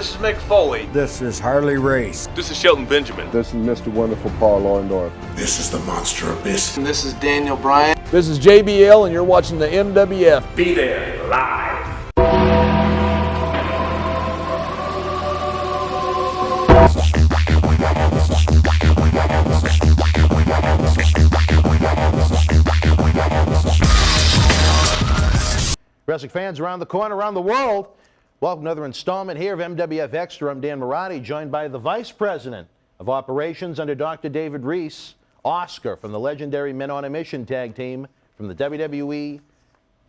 this is Mick Foley. This is Harley Race. This is Shelton Benjamin. This is Mr. Wonderful Paul Orndorff. This is the Monster Abyss. And this is Daniel Bryan. This is JBL, and you're watching the MWF. Be there live. Wrestling fans around the corner, around the world, welcome to another installment here of MWF Xtra. I'm Dan Marotti, joined by the Vice President of Operations under Dr. David Reese, Oscar from the legendary Men on a Mission tag team from the WWE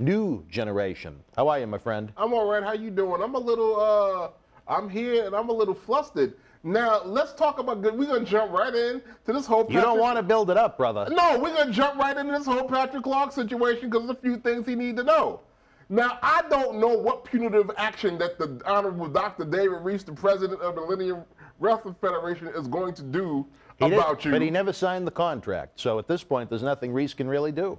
New Generation. How are you, my friend? I'm all right. How you doing? I'm a little, I'm here and I'm a little flustered. Now, let's talk about, we're going to jump right in to this whole Patrick. You don't want to build it up, brother. No, we're going to jump right into this whole Patrick Clark situation because there's a few things he needs to know. Now, I don't know what punitive action that the Honorable Dr. David Reese, the president of the Millennium Wrestling Federation, is going to do about you. But he never signed the contract, so at this point, there's nothing Reese can really do.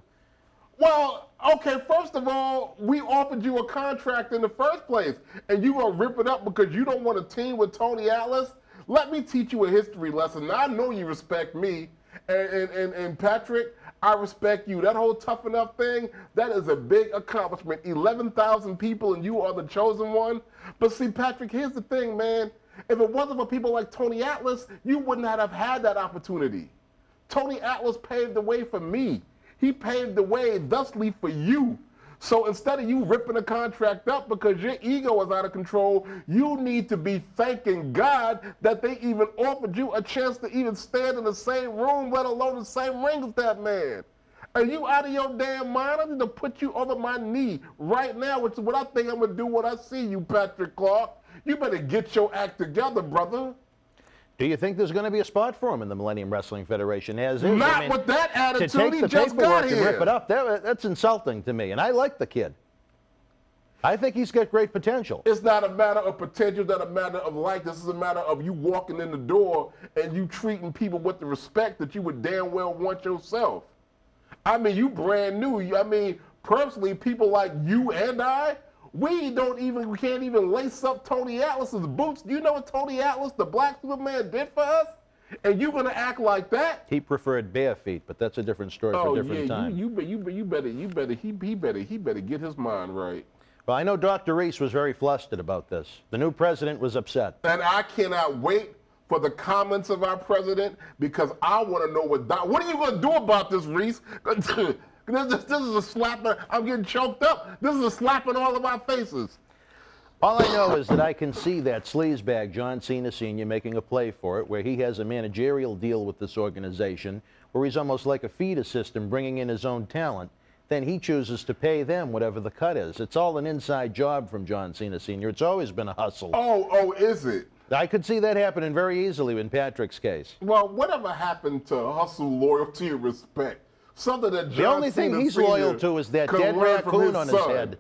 Well, okay, first of all, we offered you a contract in the first place, and you gonna rip it up because you don't want to team with Tony Atlas? Let me teach you a history lesson. Now, I know you respect me, and Patrick, I respect you. That whole tough enough thing, that is a big accomplishment. 11,000 people and you are the chosen one. But see, Patrick, here's the thing, man. If it wasn't for people like Tony Atlas, you wouldn't have had that opportunity. Tony Atlas paved the way for me. He paved the way thusly for you. So instead of you ripping the contract up because your ego is out of control, you need to be thanking God that they even offered you a chance to even stand in the same room, let alone the same ring as that man. Are you out of your damn mind? I need to put you over my knee right now, which is what I think I'm going to do when I see you, Patrick Clark. You better get your act together, brother. Do you think there's going to be a spot for him in the Millennium Wrestling Federation as is? Not with that attitude. To take he the just paperwork got and here. rip it up, that's insulting to me. And I like the kid. I think he's got great potential. It's not a matter of potential, it's not a matter of like. This is a matter of you walking in the door and you treating people with the respect that you would damn well want yourself. I mean, you brand new. I mean, personally, people like you and I, we can't even lace up Tony Atlas's boots. Do you know what Tony Atlas, the Black Superman, did for us? And you're gonna act like that? He preferred bare feet, but that's a different story for a different time. You better get his mind right. Well, I know Dr. Reese was very flustered about this. The new president was upset. And I cannot wait for the comments of our president because I want to know what are you gonna do about this, Reese? This is a slap. I'm getting choked up. This is a slap in all of our faces. All I know is that I can see that sleazebag, John Cena Sr., making a play for it, where he has a managerial deal with this organization, where he's almost like a feed assistant bringing in his own talent. Then he chooses to pay them whatever the cut is. It's all an inside job from John Cena Sr. It's always been a hustle. Oh, is it? I could see that happening very easily in Patrick's case. Well, whatever happened to hustle, loyalty, and respect? Something that John The only thing he's loyal to is that dead raccoon on his head.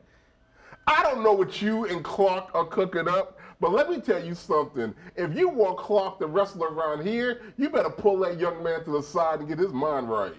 I don't know what you and Clark are cooking up, but let me tell you something. If you want Clark to wrestle around here, you better pull that young man to the side and get his mind right.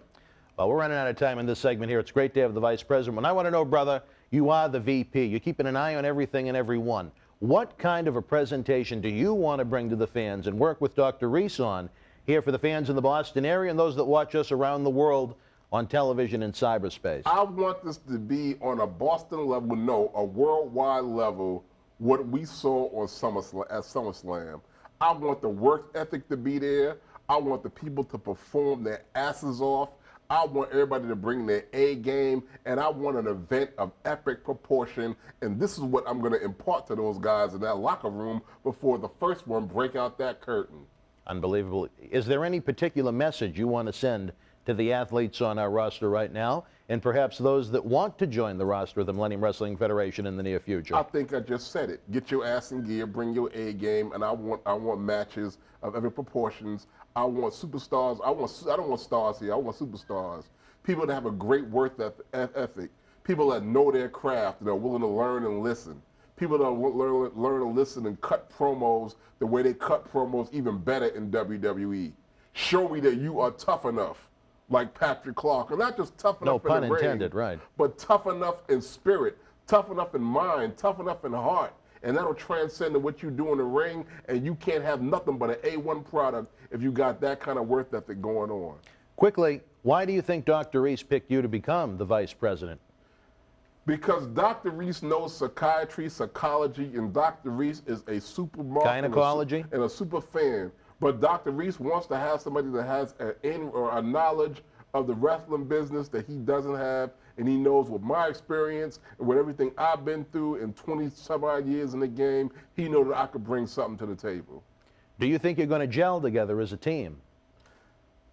Well, we're running out of time in this segment here. It's great to have the Vice President. When I want to know, brother, you are the VP. You're keeping an eye on everything and everyone. What kind of a presentation do you want to bring to the fans and work with Dr. Reese on here for the fans in the Boston area and those that watch us around the world on television and cyberspace? I want this to be on a Boston level, no, a worldwide level, what we saw on SummerSlam. I want the work ethic to be there. I want the people to perform their asses off. I want everybody to bring their A game, and I want an event of epic proportion, and this is what I'm going to impart to those guys in that locker room before the first one break out that curtain. Unbelievable. Is there any particular message you want to send to the athletes on our roster right now, and perhaps those that want to join the roster of the Millennium Wrestling Federation in the near future? I think I just said it. Get your ass in gear, bring your A game, and I want matches of every proportions. I want superstars. I don't want stars here. I want superstars. People that have a great work ethic. People that know their craft and are willing to learn and listen. People that learn and listen and cut promos the way they cut promos even better in WWE. Show me that you are tough enough, like Patrick Clark, and not just tough enough in the ring. No pun intended, right? But tough enough in spirit, tough enough in mind, tough enough in heart. and that'll transcend to what you do in the ring, and you can't have nothing but an A1 product if you got that kind of work ethic going on. Quickly, why do you think Dr. Reese picked you to become the vice president? Because Dr. Reese knows psychiatry, psychology, and Dr. Reese is a super mark Gynecology? and a super fan. But Dr. Reese wants to have somebody that has a knowledge of the wrestling business that he doesn't have, and he knows with my experience and with everything I've been through in 20-some-odd years in the game, he knows that I could bring something to the table. Do you think you're going to gel together as a team?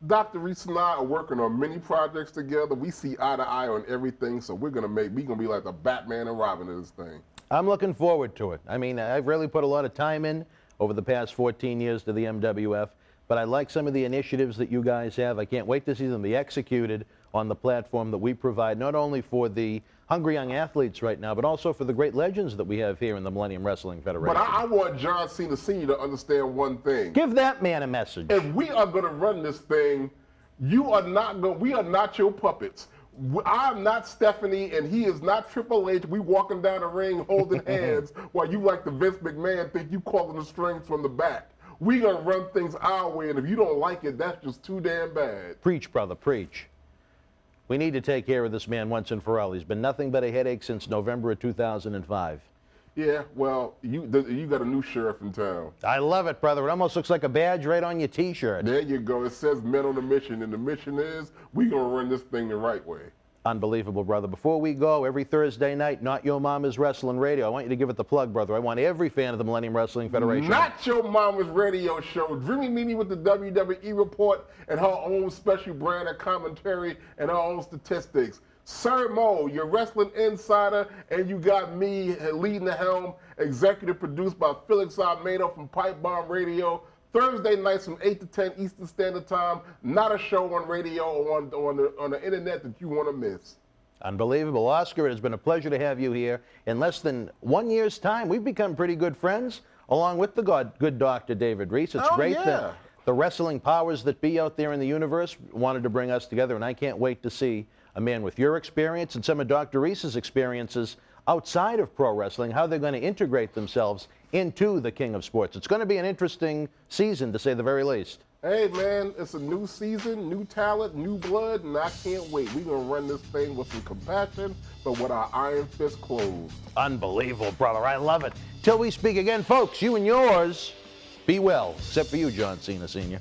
Dr. Reese and I are working on many projects together. We see eye to eye on everything, so we're gonna be like the Batman and Robin of this thing. I'm looking forward to it. I mean, I've really put a lot of time in over the past 14 years to the MWF, but I like some of the initiatives that you guys have. I can't wait to see them be executed on the platform that we provide, not only for the hungry young athletes right now, but also for the great legends that we have here in the Millennium Wrestling Federation. But I want John Cena Sr. to understand one thing. Give that man a message. If we are going to run this thing, we are not your puppets. I'm not Stephanie, and he is not Triple H. We walking down the ring holding hands while you, like the Vince McMahon, think you calling the strings from the back. We going to run things our way, and if you don't like it, that's just too damn bad. Preach, brother, preach. We need to take care of this man once and for all. He's been nothing but a headache since November of 2005. Yeah, well, you got a new sheriff in town. I love it, brother. It almost looks like a badge right on your T-shirt. There you go. It says men on a mission, and the mission is we going to run this thing the right way. Unbelievable, brother. Before we go, every Thursday night, Not Your Mama's Wrestling Radio. I want you to give it the plug, brother. I want every fan of the Millennium Wrestling Federation. Not Your Mama's Radio Show. Dreamy meeting with the WWE Report and her own special brand of commentary and her own statistics. Sir Mo, your wrestling insider, and you got me leading the helm, executive produced by Felix Almeida from Pipe Bomb Radio. Thursday nights from 8 to 10 Eastern Standard Time. Not a show on radio or on the internet that you want to miss. Unbelievable. Oscar, it has been a pleasure to have you here. In less than 1 year's time, we've become pretty good friends, along with the good Dr. David Reese. It's great that the wrestling powers that be out there in the universe wanted to bring us together, and I can't wait to see a man with your experience and some of Dr. Reese's experiences outside of pro wrestling, how they're going to integrate themselves into the King of Sports. It's going to be an interesting season, to say the very least. Hey, man, it's a new season, new talent, new blood, and I can't wait. We're going to run this thing with some compassion, but with our iron fist closed. Unbelievable, brother. I love it. Till we speak again, folks, you and yours, be well. Except for you, John Cena Sr.